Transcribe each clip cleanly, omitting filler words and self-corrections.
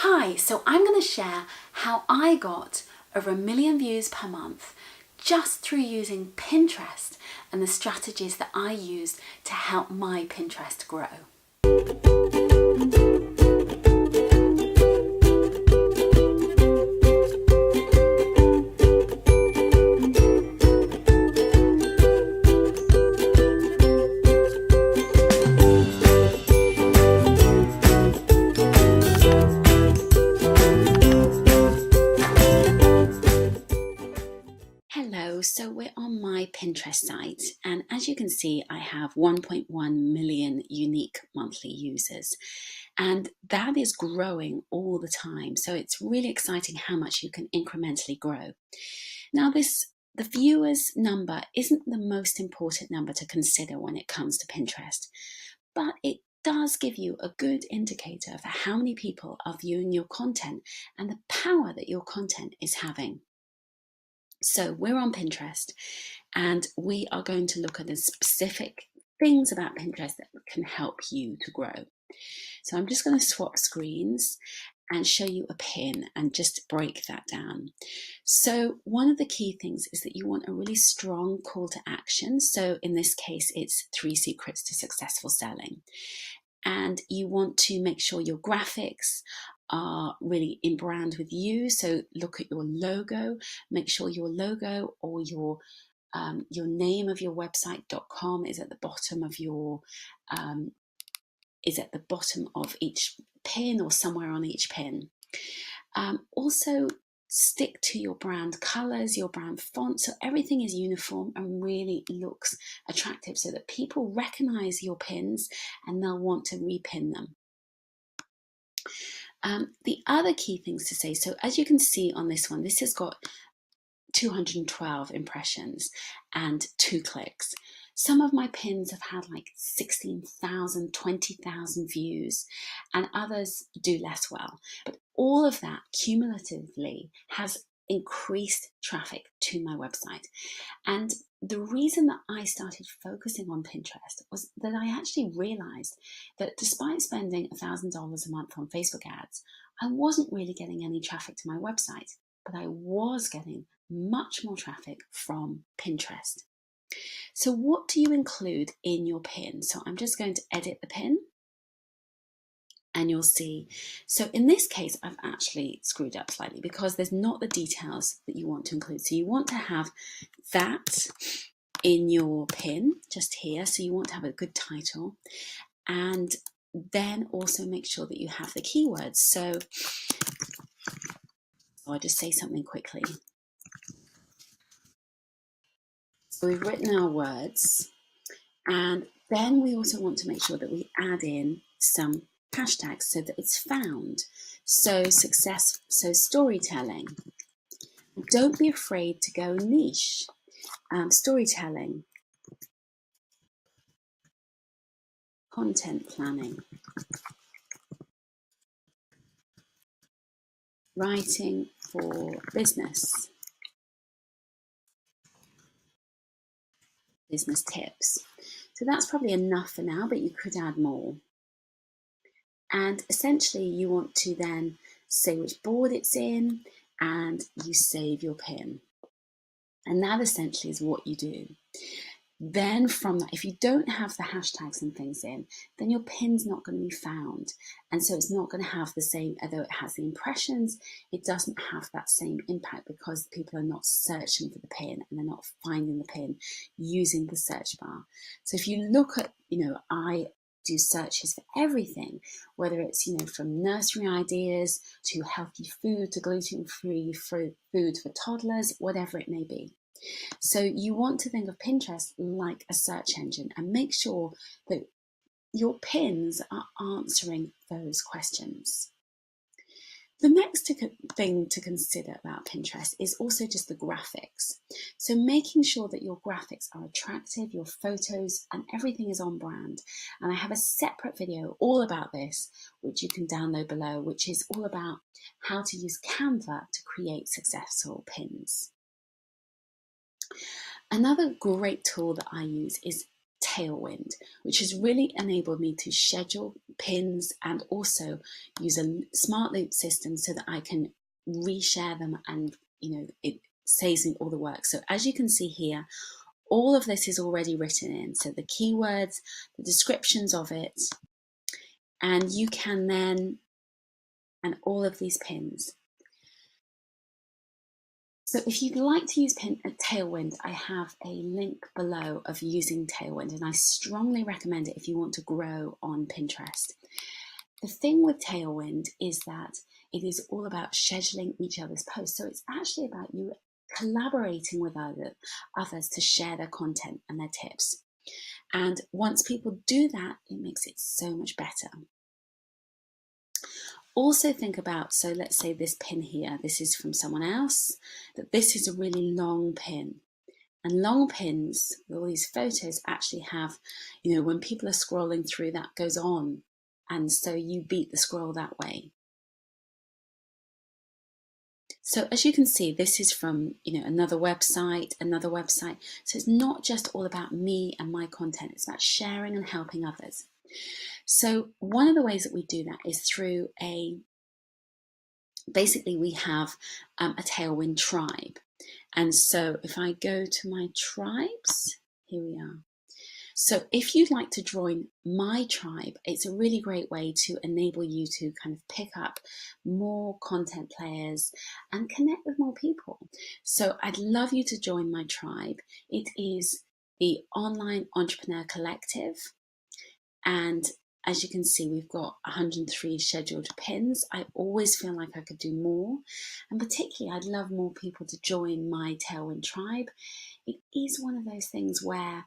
Hi, so I'm going to share how I got over 1 million views per month just through using Pinterest and the strategies that I used to help my Pinterest grow. Hello, so we're on my Pinterest site, and as you can see I have 1.1 million unique monthly users, and that is growing all the time. So it's really exciting how much you can incrementally grow. Now the viewers number isn't the most important number to consider when it comes to Pinterest, but it does give you a good indicator for how many people are viewing your content and the power that your content is having. So we're on Pinterest and we are going to look at the specific things about Pinterest that can help you to grow. So I'm just going to swap screens and show you a pin and just break that down. So one of the key things is that you want a really strong call to action. So in this case, it's 3 secrets to successful selling. And you want to make sure your graphics are really in brand with you. So look at your logo, make sure your logo or your name of your website.com is at the bottom of your each pin or somewhere on each pin. Also stick to your brand colors, your brand font, so everything is uniform and really looks attractive so that people recognize your pins and they'll want to repin them. The other key things to say, so as you can see on this one, this has got 212 impressions and 2 clicks. Some of my pins have had like 16,000, 20,000 views, and others do less well. But all of that cumulatively has increased traffic to my website. And the reason that I started focusing on Pinterest was that I actually realized that despite spending $1,000 a month on Facebook ads, I wasn't really getting any traffic to my website, but I was getting much more traffic from Pinterest. So what do you include in your pin? So I'm just going to edit the pin and you'll see. So in this case, I've actually screwed up slightly because there's not the details that you want to include. So you want to have that in your pin just here. So you want to have a good title and then also make sure that you have the keywords. So I'll just say something quickly. So we've written our words, and then we also want to make sure that we add in some hashtags so that it's found. So storytelling. Don't be afraid to go niche. Storytelling. Content planning. Writing for business. Business tips. So that's probably enough for now, but you could add more. And essentially you want to then say which board it's in and you save your pin. And that essentially is what you do. Then from that, if you don't have the hashtags and things in, then your pin's not going to be found. And so it's not going to have the same, although it has the impressions, it doesn't have that same impact because people are not searching for the pin and they're not finding the pin using the search bar. So if you look at, I do searches for everything, whether it's, from nursery ideas to healthy food to gluten-free food for toddlers, whatever it may be. So you want to think of Pinterest like a search engine and make sure that your pins are answering those questions. The next thing to consider about Pinterest is also just the graphics. So making sure that your graphics are attractive, your photos and everything is on brand. And I have a separate video all about this, which you can download below, which is all about how to use Canva to create successful pins. Another great tool that I use is Tailwind, which has really enabled me to schedule pins and also use a smart loop system so that I can reshare them, and it saves me all the work. So as you can see here, all of this is already written in, so the keywords, the descriptions of it, and you can then, and all of these pins. So if you'd like to use Tailwind, I have a link below of using Tailwind, and I strongly recommend it if you want to grow on Pinterest. The thing with Tailwind is that it is all about scheduling each other's posts. So it's actually about you collaborating with others to share their content and their tips. And once people do that, it makes it so much better. Also think about, so let's say this pin here, this is from someone else, that this is a really long pin. And long pins with all these photos actually have, when people are scrolling through, that goes on. And so you beat the scroll that way. So as you can see, this is from, another website. So it's not just all about me and my content, it's about sharing and helping others. So one of the ways that we do that is through basically we have a Tailwind tribe. And so if I go to my tribes, here we are. So if you'd like to join my tribe, it's a really great way to enable you to kind of pick up more content players and connect with more people. So I'd love you to join my tribe. It is the Online Entrepreneur Collective. And as you can see, we've got 103 scheduled pins. I always feel like I could do more. And particularly, I'd love more people to join my Tailwind tribe. It is one of those things where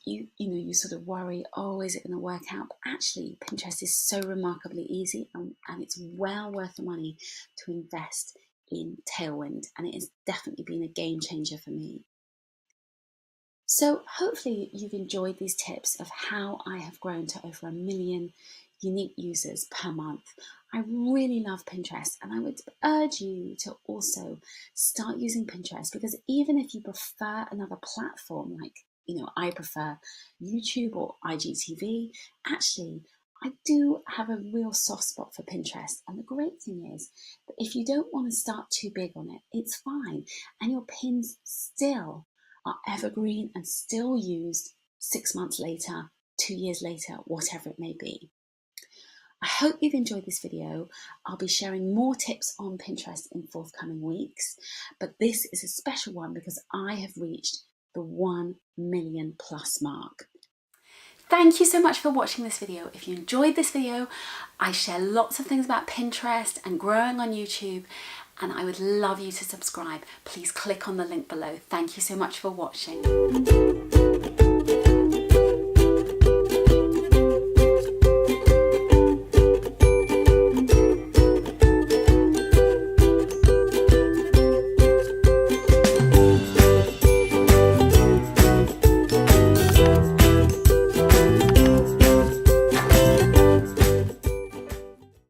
you sort of worry, oh, is it going to work out? But actually, Pinterest is so remarkably easy, and it's well worth the money to invest in Tailwind. And it has definitely been a game changer for me. So hopefully you've enjoyed these tips of how I have grown to over 1 million unique users per month. I really love Pinterest, and I would urge you to also start using Pinterest, because even if you prefer another platform, like, I prefer YouTube or IGTV, actually, I do have a real soft spot for Pinterest. And the great thing is that if you don't want to start too big on it, it's fine. And your pins still are evergreen and still used 6 months later, 2 years later, whatever it may be. I hope you've enjoyed this video. I'll be sharing more tips on Pinterest in forthcoming weeks, but this is a special one because I have reached the 1 million plus mark. Thank you so much for watching this video. If you enjoyed this video, I share lots of things about Pinterest and growing on YouTube, and I would love you to subscribe. Please click on the link below. Thank you so much for watching.